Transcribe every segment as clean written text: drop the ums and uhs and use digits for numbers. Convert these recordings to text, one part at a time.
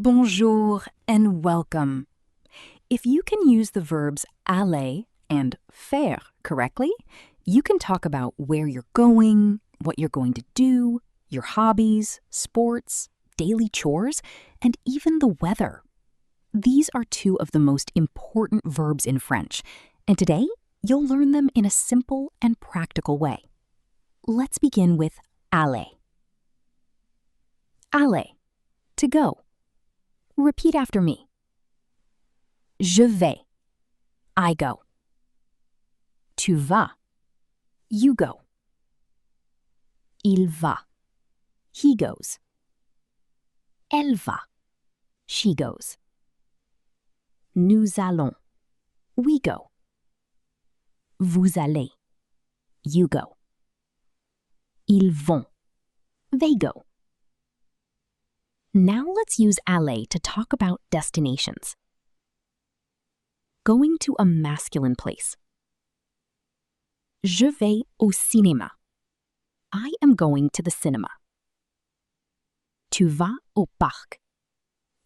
Bonjour and welcome. If you can use the verbs aller and faire correctly, you can talk about where you're going, what you're going to do, your hobbies, sports, daily chores, and even the weather. These are two of the most important verbs in French, and today you'll learn them in a simple and practical way. Let's begin with aller. Aller, to go. Repeat after me. Je vais. I go. Tu vas. You go. Il va. He goes. Elle va. She goes. Nous allons. We go. Vous allez. You go. Ils vont. They go. Now let's use aller to talk about destinations. Going to a masculine place. Je vais au cinéma. I am going to the cinema. Tu vas au parc.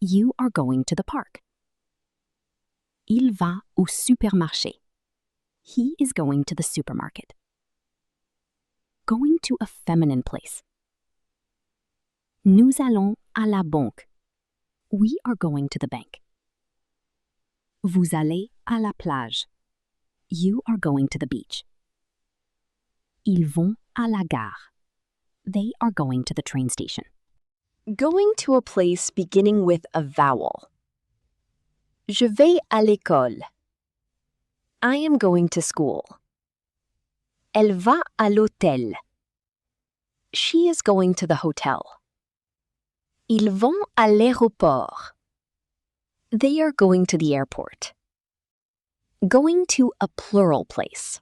You are going to the park. Il va au supermarché. He is going to the supermarket. Going to a feminine place. Nous allons à la banque. We are going to the bank. Vous allez à la plage. You are going to the beach. Ils vont à la gare. They are going to the train station. Going to a place beginning with a vowel. Je vais à l'école. I am going to school. Elle va à l'hôtel. She is going to the hotel. Ils vont à l'aéroport. They are going to the airport. Going to a plural place.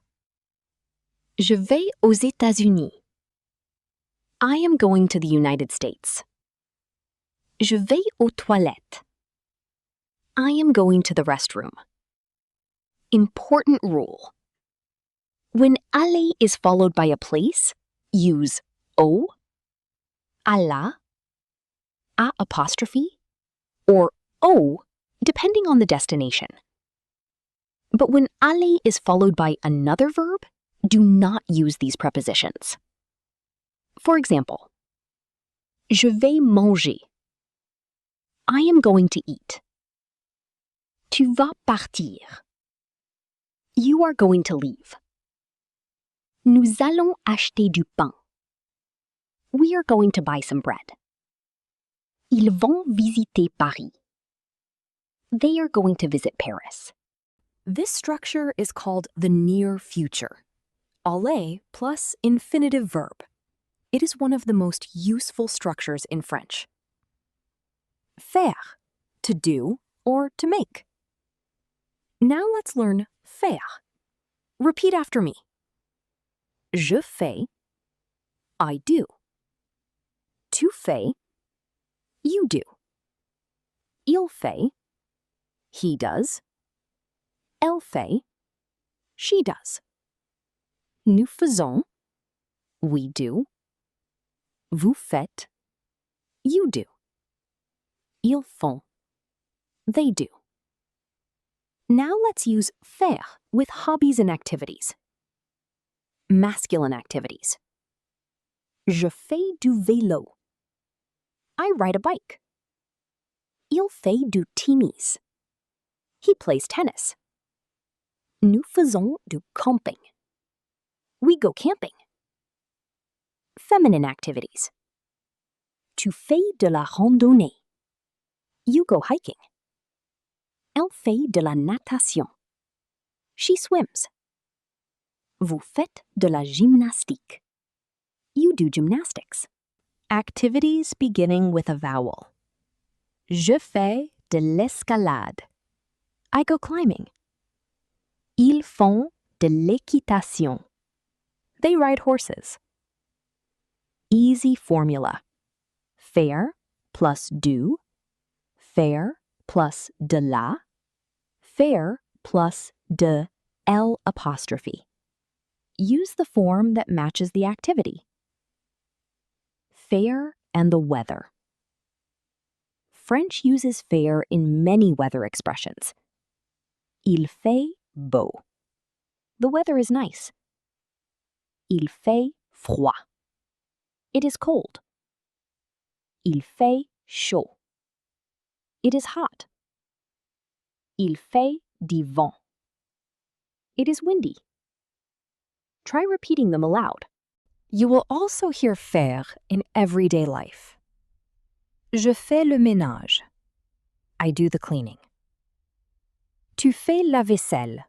Je vais aux États-Unis. I am going to the United States. Je vais aux toilettes. I am going to the restroom. Important rule. When aller is followed by a place, use au, à la, a apostrophe, or o, depending on the destination. But when aller is followed by another verb, do not use these prepositions. For example, je vais manger. I am going to eat. Tu vas partir. You are going to leave. Nous allons acheter du pain. We are going to buy some bread. Ils vont visiter Paris. They are going to visit Paris. This structure is called the near future. Aller plus infinitive verb. It is one of the most useful structures in French. Faire, to do or to make. Now let's learn faire. Repeat after me. Je fais, I do. Tu fais, you do. Il fait, he does. Elle fait, she does. Nous faisons, we do. Vous faites, you do. Ils font, they do. Now let's use faire with hobbies and activities. Masculine activities. Je fais du vélo. I ride a bike. Il fait du tennis. He plays tennis. Nous faisons du camping. We go camping. Feminine activities. Tu fais de la randonnée. You go hiking. Elle fait de la natation. She swims. Vous faites de la gymnastique. You do gymnastics. Activities beginning with a vowel. Je fais de l'escalade. I go climbing. Ils font de l'équitation. They ride horses. Easy formula. Faire plus do. Faire plus de la. Faire plus de L apostrophe. Use the form that matches the activity. Fair and the weather. French uses faire in many weather expressions. Il fait beau. The weather is nice. Il fait froid. It is cold. Il fait chaud. It is hot. Il fait du vent. It is windy. Try repeating them aloud. You will also hear faire in everyday life. Je fais le ménage. I do the cleaning. Tu fais la vaisselle.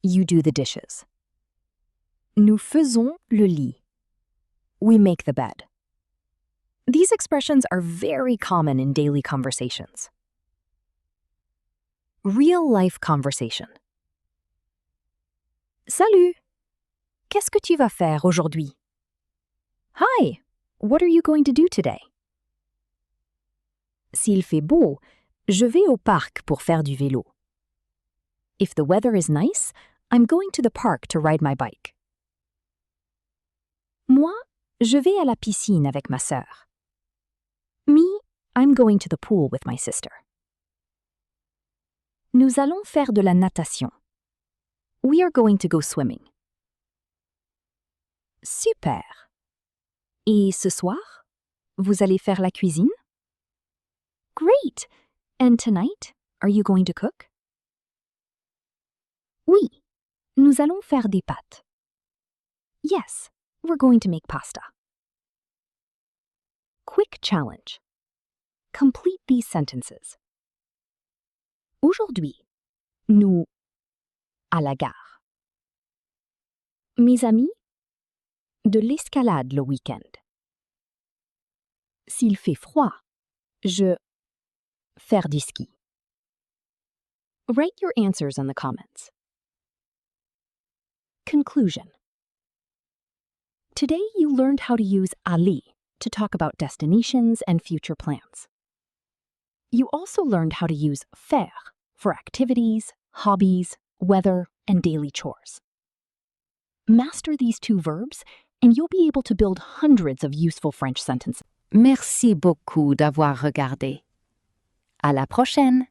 You do the dishes. Nous faisons le lit. We make the bed. These expressions are very common in daily conversations. Real-life conversation. Salut! Qu'est-ce que tu vas faire aujourd'hui? Hi! What are you going to do today? S'il fait beau, je vais au parc pour faire du vélo. If the weather is nice, I'm going to the park to ride my bike. Moi, je vais à la piscine avec ma sœur. Me, I'm going to the pool with my sister. Nous allons faire de la natation. We are going to go swimming. Super! Et ce soir, vous allez faire la cuisine? Great! And tonight, are you going to cook? Oui, nous allons faire des pâtes. Yes, we're going to make pasta. Quick challenge. Complete these sentences. Aujourd'hui, nous à la gare. Mes amis, de l'escalade le week-end. S'il fait froid, je faire du ski. Write your answers in the comments. Conclusion. Today you learned how to use aller to talk about destinations and future plans. You also learned how to use faire for activities, hobbies, weather, and daily chores. Master these two verbs, and you'll be able to build hundreds of useful French sentences. Merci beaucoup d'avoir regardé. À la prochaine!